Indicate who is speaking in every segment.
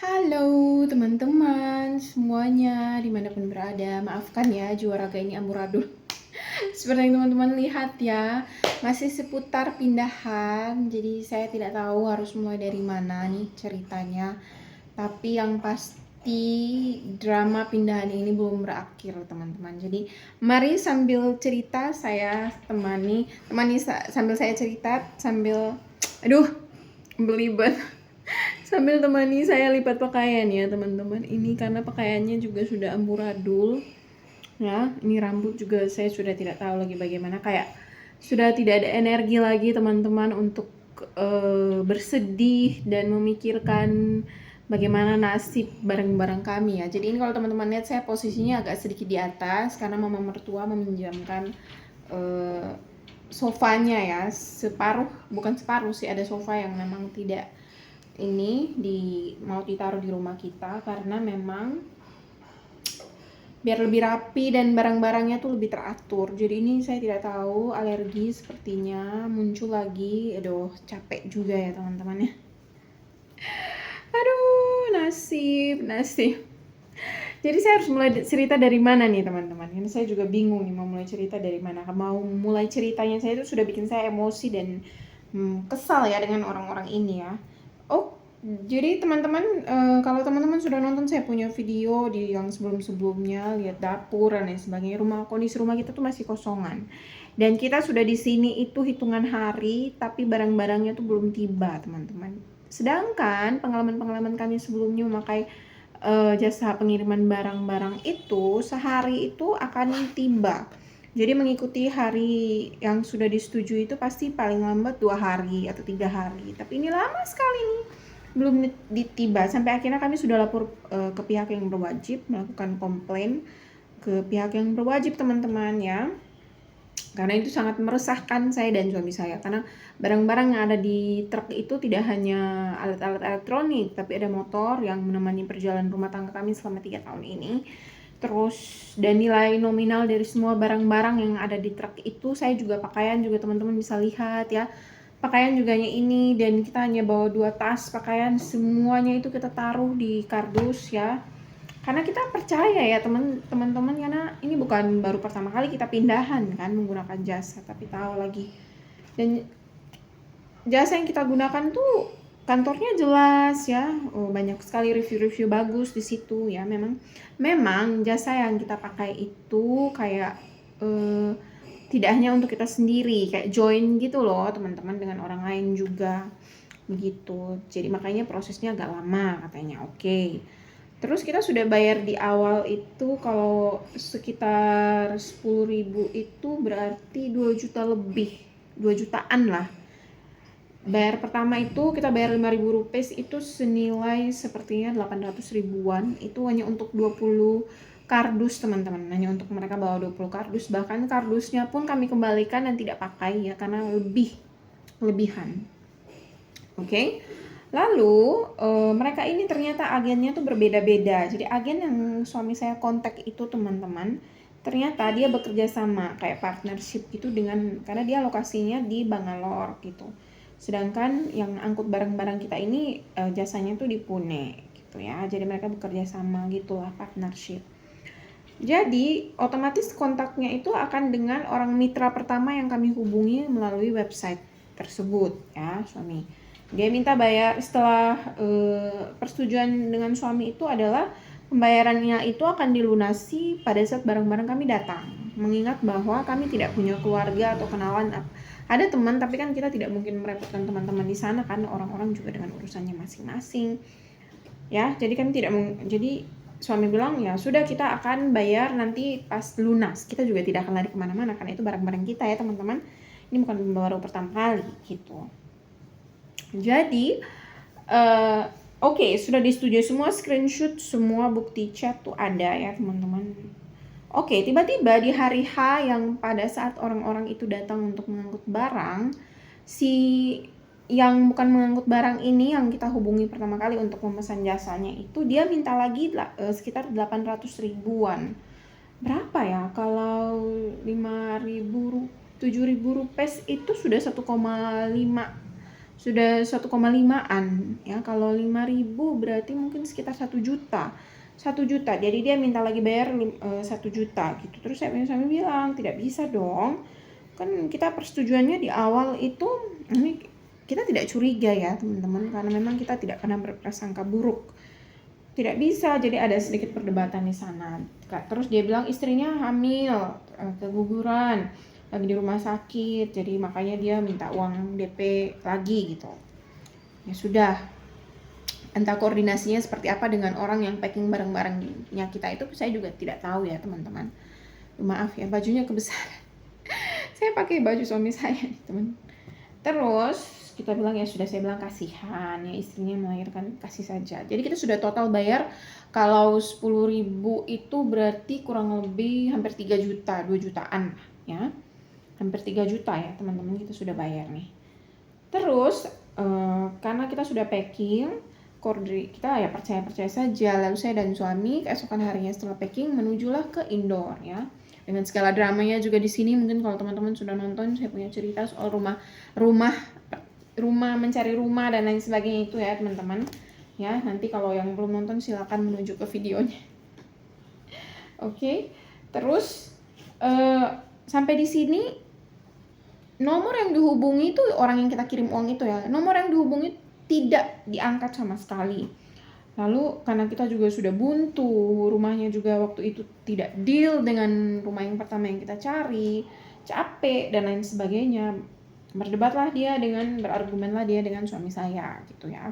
Speaker 1: Halo teman-teman semuanya dimanapun berada. Maafkan ya juara ini amburadul. Seperti yang teman-teman lihat ya, masih seputar pindahan. Jadi saya tidak tahu harus mulai dari mana nih ceritanya. Tapi yang pasti drama pindahan ini belum berakhir teman-teman. Jadi mari sambil cerita saya sambil saya cerita sambil aduh belibet sambil temani saya lipat pakaian ya teman-teman. Ini karena pakaiannya juga sudah amburadul ya. Ini rambut juga saya sudah tidak tahu lagi bagaimana, kayak sudah tidak ada energi lagi teman-teman untuk bersedih dan memikirkan bagaimana nasib barang-barang kami ya. Jadi ini kalau teman-teman lihat saya posisinya agak sedikit di atas karena mama mertua meminjamkan sofanya ya, bukan separuh sih, ada sofa yang memang tidak ini mau ditaruh di rumah kita karena memang biar lebih rapi dan barang-barangnya tuh lebih teratur. Jadi ini saya tidak tahu, alergi sepertinya muncul lagi. Aduh, capek juga ya teman-teman ya. Aduh, nasib. Jadi saya harus mulai cerita dari mana nih teman-teman? Ini saya juga bingung nih mau mulai cerita dari mana. Mau mulai ceritanya saya itu sudah bikin saya emosi dan kesal ya dengan orang-orang ini ya. Oh, jadi teman-teman, kalau teman-teman sudah nonton saya punya video di yang sebelum-sebelumnya, lihat dapur dan lain sebagainya, kondisi rumah kita tuh masih kosongan. Dan kita sudah di sini itu hitungan hari, tapi barang-barangnya tuh belum tiba, teman-teman. Sedangkan pengalaman-pengalaman kami sebelumnya memakai jasa pengiriman barang-barang itu sehari itu akan tiba. Jadi mengikuti hari yang sudah disetujui itu pasti paling lambat 2 hari atau 3 hari. Tapi ini lama sekali nih belum ditiba. Sampai akhirnya kami sudah lapor ke pihak yang berwajib, melakukan komplain ke pihak yang berwajib teman-teman ya. Karena itu sangat meresahkan saya dan suami saya, karena barang-barang yang ada di truk itu tidak hanya alat-alat elektronik, tapi ada motor yang menemani perjalanan rumah tangga kami selama 3 tahun ini. Terus dan nilai nominal dari semua barang-barang yang ada di truk itu, saya juga pakaian juga teman-teman bisa lihat ya. Pakaian juga ini, dan kita hanya bawa 2 tas pakaian, semuanya itu kita taruh di kardus ya. Karena kita percaya ya teman-teman, karena ini bukan baru pertama kali kita pindahan kan menggunakan jasa, tapi tahu lagi. Dan jasa yang kita gunakan tuh kantornya jelas ya. Banyak sekali review-review bagus di situ ya. Memang jasa yang kita pakai itu kayak tidak hanya untuk kita sendiri, kayak join gitu loh teman-teman, dengan orang lain juga begitu. Jadi makanya prosesnya agak lama katanya. Oke. Terus kita sudah bayar di awal itu kalau sekitar 10.000 itu berarti 2 juta lebih, 2 jutaan lah. Bayar pertama itu kita bayar 5.000 rupiah, itu senilai sepertinya 800 ribuan. Itu hanya untuk 20 kardus teman-teman, hanya untuk mereka bawa 20 kardus. Bahkan kardusnya pun kami kembalikan dan tidak pakai ya, karena lebihan. Oke. Lalu mereka ini ternyata agennya tuh berbeda-beda. Jadi agen yang suami saya kontak itu teman-teman, ternyata dia bekerja sama kayak partnership gitu karena dia lokasinya di Bangalore gitu. Sedangkan yang angkut barang-barang kita ini jasanya tuh di Pune gitu ya. Jadi mereka bekerja sama gitulah, partnership. Jadi otomatis kontaknya itu akan dengan orang mitra pertama yang kami hubungi melalui website tersebut ya, suami. Dia minta bayar setelah persetujuan dengan suami itu adalah pembayarannya itu akan dilunasi pada saat barang-barang kami datang. Mengingat bahwa kami tidak punya keluarga atau kenalan, ada teman tapi kan kita tidak mungkin merepotkan teman-teman di sana kan, orang-orang juga dengan urusannya masing-masing. Ya, jadi kami tidak jadi suami bilang ya sudah, kita akan bayar nanti pas lunas. Kita juga tidak akan lari kemana-mana karena itu barang-barang kita ya teman-teman. Ini bukan baru pertama kali gitu. Jadi oke, sudah disetujui semua, screenshot semua bukti chat tuh ada ya teman-teman. Oke, tiba-tiba di hari H yang pada saat orang-orang itu datang untuk mengangkut barang, si yang bukan mengangkut barang ini yang kita hubungi pertama kali untuk memesan jasanya itu, dia minta lagi sekitar 800 ribuan. Berapa ya kalau 5.000 7.000 rupiah itu sudah 1,5 sudah 1,5-an ya. Kalau 5.000 berarti mungkin sekitar 1 juta. 1 juta. Jadi dia minta lagi bayar 1 juta gitu. Terus saya punya suami bilang, "Tidak bisa dong. Kan kita persetujuannya di awal itu ini kita tidak curiga ya, teman-teman, karena memang kita tidak pernah berprasangka buruk. Tidak bisa." Jadi ada sedikit perdebatan di sana. Terus dia bilang istrinya hamil, keguguran, lagi di rumah sakit, jadi makanya dia minta uang DP lagi gitu. Ya sudah, entah koordinasinya seperti apa dengan orang yang packing barang-barangnya kita itu saya juga tidak tahu ya, teman-teman. Maaf ya, bajunya kebesaran. Saya pakai baju suami saya nih, teman. Terus kita bilang ya sudah, saya bilang kasihan ya istrinya melahirkan, kasih saja. Jadi kita sudah total bayar, kalau 10.000 itu berarti kurang lebih hampir 3 juta, 2 jutaan ya. Hampir 3 juta ya, teman-teman, kita sudah bayar nih. Terus karena kita sudah packing, kita ya percaya saja. Lalu saya dan suami keesokan harinya setelah packing menujulah ke indoor ya. Dengan segala dramanya juga di sini, mungkin kalau teman-teman sudah nonton, saya punya cerita soal rumah mencari rumah dan lain sebagainya itu ya, teman-teman. Ya, nanti kalau yang belum nonton silakan menuju ke videonya. Oke. Terus sampai di sini nomor yang dihubungi itu orang yang kita kirim uang itu ya, nomor yang dihubungi tidak diangkat sama sekali. Lalu karena kita juga sudah buntu, rumahnya juga waktu itu tidak deal dengan rumah yang pertama yang kita cari, capek dan lain sebagainya. Berdebatlah dia berargumenlah dia dengan suami saya gitu ya.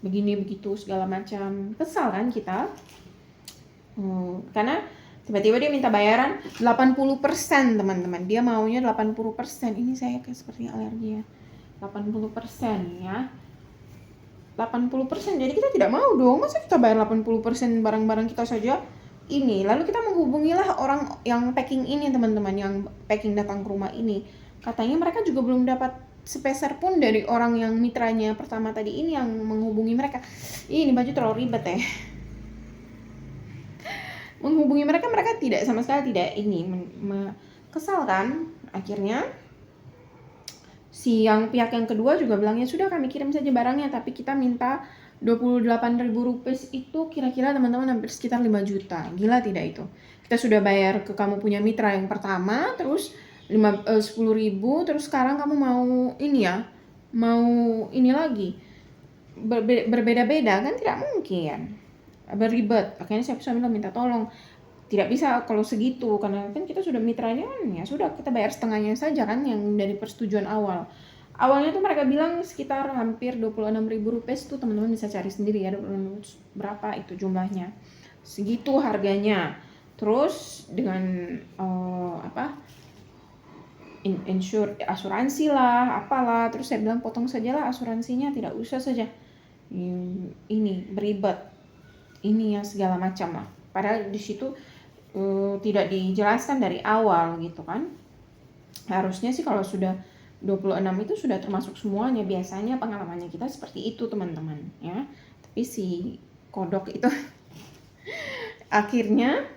Speaker 1: Begini begitu segala macam. Kesal kan kita? Karena tiba-tiba dia minta bayaran 80%, teman-teman. Dia maunya 80%. Ini saya kayak seperti alergi ya. 80% ya. 80%. Jadi kita tidak mau dong. Masa kita bayar 80% barang-barang kita saja? Ini. Lalu kita menghubungilah orang yang packing ini, teman-teman, yang packing datang ke rumah ini. Katanya mereka juga belum dapat sepeser pun dari orang yang mitranya pertama tadi ini yang menghubungi mereka. Ini baju terlalu ribet ya. Menghubungi mereka tidak sama sekali tidak ini kesal kan. Akhirnya si pihak yang kedua juga bilangnya sudah kami kirim saja barangnya, tapi kita minta 28.000 rupiah. Itu kira-kira teman-teman hampir sekitar 5 juta. Gila tidak itu? Kita sudah bayar ke kamu punya mitra yang pertama, terus 10.000, terus sekarang kamu mau ini ya, mau ini lagi, berbeda-beda kan, tidak mungkin, beribet. Akhirnya saya minta tolong, tidak bisa kalau segitu, karena kan kita sudah mitranya kan, ya sudah kita bayar setengahnya saja kan yang dari persetujuan awal. Awalnya tuh mereka bilang sekitar hampir 26.000 rupiah tuh, teman-teman bisa cari sendiri ya, berapa itu jumlahnya, segitu harganya. Terus dengan asuransi lah, apalah. Terus saya bilang potong sajalah asuransinya, tidak usah saja ini beribet, ini ya segala macam lah. Padahal di situ tidak dijelaskan dari awal gitu kan. Harusnya sih kalau sudah 26 itu sudah termasuk semuanya. Biasanya pengalamannya kita seperti itu, teman-teman ya. Tapi si kodok itu akhirnya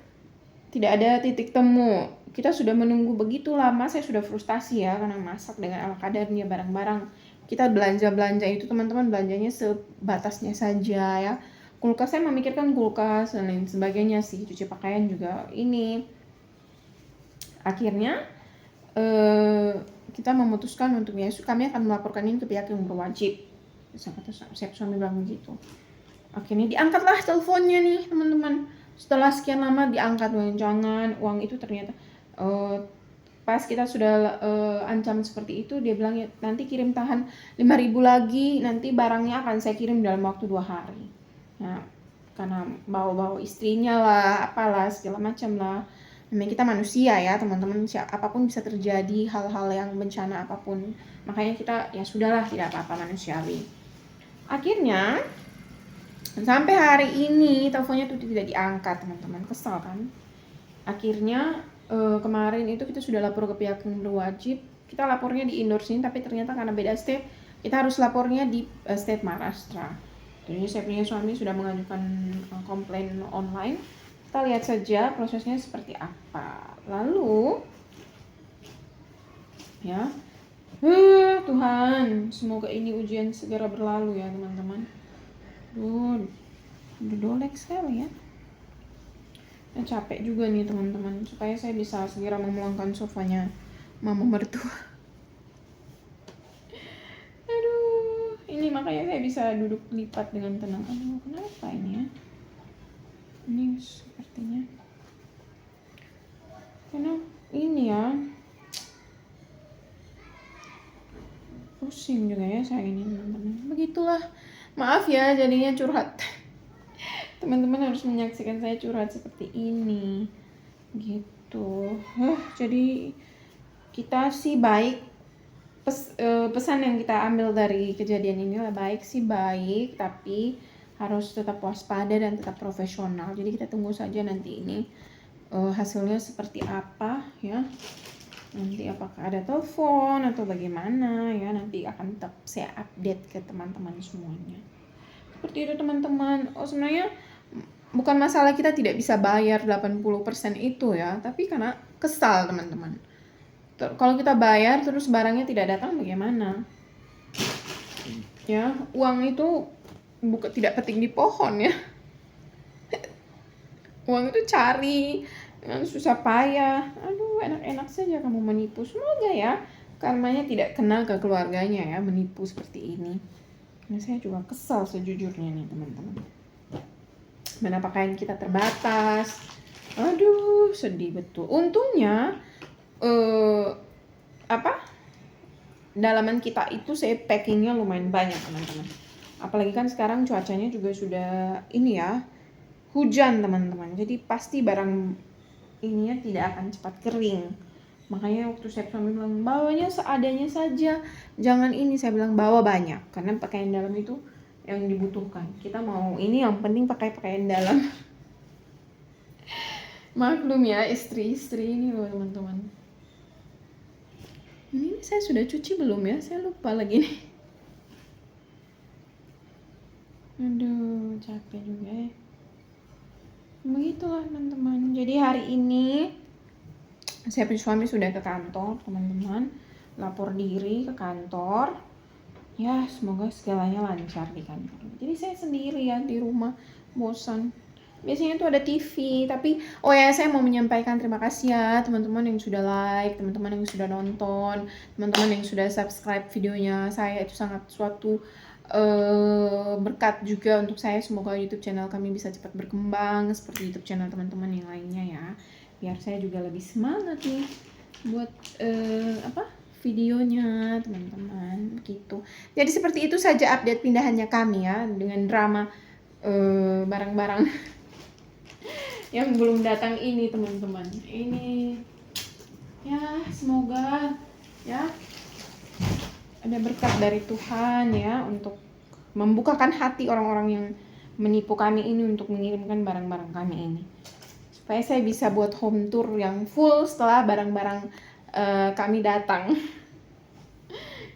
Speaker 1: tidak ada titik temu. Kita sudah menunggu begitu lama, saya sudah frustasi ya, karena masak dengan ala kadarnya barang-barang. Kita belanja itu, teman-teman, belanjanya sebatasnya saja ya. Kulkas, saya memikirkan kulkas dan lain sebagainya sih, cuci pakaian juga ini. Akhirnya kita memutuskan untuk ya kami akan melaporkan ini ke pihak yang berwajib. Saya suami bilang begitu. Akhirnya diangkatlah teleponnya nih, teman-teman. Setelah sekian lama diangkat, jangan uang itu ternyata pas kita sudah ancam seperti itu, dia bilang ya nanti kirim tahan 5.000 lagi, nanti barangnya akan saya kirim dalam waktu 2 hari. Nah, karena bawa istrinya lah, apalah segala macam lah. Memang kita manusia ya, teman-teman, apapun bisa terjadi, hal-hal yang bencana apapun. Makanya kita ya sudahlah, tidak apa-apa, manusiawi. Akhirnya sampai hari ini teleponnya tuh tidak diangkat, teman-teman. Kesal kan? Akhirnya kemarin itu kita sudah lapor ke pihak yang berwajib. Kita lapornya di Indor sini, tapi ternyata karena beda state, kita harus lapornya di state Maharashtra. Jadi saya punya suami sudah mengajukan komplain online. Kita lihat saja prosesnya seperti apa. Lalu ya Tuhan, semoga ini ujian segera berlalu ya teman-teman. Udah dolek sekali ya. Capek juga nih teman-teman, supaya saya bisa segera memulangkan sofanya mama mertua. Aduh, ini makanya saya bisa duduk lipat dengan tenang. Aduh, kenapa ini ya? Ini sepertinya karena ini ya pusing juga ya saya ini teman-teman. Begitulah, maaf ya jadinya curhat. Teman-teman harus menyaksikan saya curhat seperti ini gitu. Jadi kita sih baik, pesan yang kita ambil dari kejadian ini lah, baik sih baik, tapi harus tetap waspada dan tetap profesional. Jadi kita tunggu saja nanti ini hasilnya seperti apa ya. Nanti apakah ada telepon atau bagaimana ya, nanti akan tetap saya update ke teman-teman semuanya. Seperti itu teman-teman. Sebenarnya bukan masalah kita tidak bisa bayar 80% itu ya, tapi karena kesal teman-teman. Kalau kita bayar terus barangnya tidak datang bagaimana? Ya, uang itu tidak petik di pohon ya. Uang itu cari dengan susah payah. Aduh, enak-enak saja kamu menipu. Semoga ya karmanya tidak kena ke keluarganya ya, menipu seperti ini. Nah, saya juga kesal sejujurnya nih teman-teman. Mana pakaian kita terbatas. Aduh, sedih betul. Untungnya dalaman kita itu saya packingnya lumayan banyak teman-teman. Apalagi kan sekarang cuacanya juga sudah ini ya, hujan teman-teman. Jadi pasti barang ininya tidak akan cepat kering. Makanya waktu saya suami bilang bawanya seadanya saja, jangan ini, saya bilang bawa banyak karena pakaian dalam itu yang dibutuhkan. Kita mau ini yang penting pakai pakaian dalam. Maklum ya istri-istri ini loh teman-teman. Ini saya sudah cuci belum ya? Saya lupa lagi nih. Aduh, capek juga ya. Begitulah teman-teman. Jadi hari ini saya punya suami sudah ke kantor teman-teman, lapor diri ke kantor. Ya semoga segalanya lancar di kantor. Jadi saya sendiri ya di rumah, bosan. Biasanya tuh ada TV, tapi saya mau menyampaikan terima kasih ya teman-teman yang sudah like, teman-teman yang sudah nonton, teman-teman yang sudah subscribe videonya saya. Itu sangat suatu berkat juga untuk saya. Semoga YouTube channel kami bisa cepat berkembang seperti YouTube channel teman-teman yang lainnya ya, biar saya juga lebih semangat nih buat videonya teman-teman gitu. Jadi seperti itu saja update pindahannya kami ya, dengan drama barang-barang yang belum datang ini teman-teman. Ini ya semoga ya ada berkat dari Tuhan ya untuk membukakan hati orang-orang yang menipu kami ini untuk mengirimkan barang-barang kami ini, supaya saya bisa buat home tour yang full setelah barang-barang kami datang.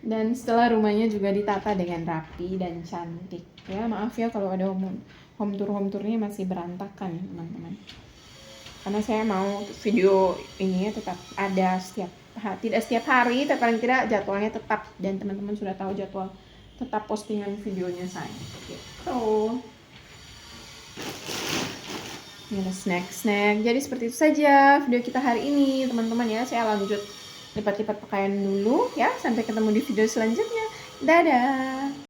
Speaker 1: Dan setelah rumahnya juga ditata dengan rapi dan cantik ya. Maaf ya kalau ada home tournya masih berantakan teman-teman, karena saya mau video ini tetap ada tidak setiap hari, tapi paling tidak jadwalnya tetap, dan teman-teman sudah tahu jadwal tetap postingan videonya saya gitu. Ini ada snack. Jadi seperti itu saja video kita hari ini teman-teman ya. Saya lanjut lipat-lipat pakaian dulu ya. Sampai ketemu di video selanjutnya. Dadah.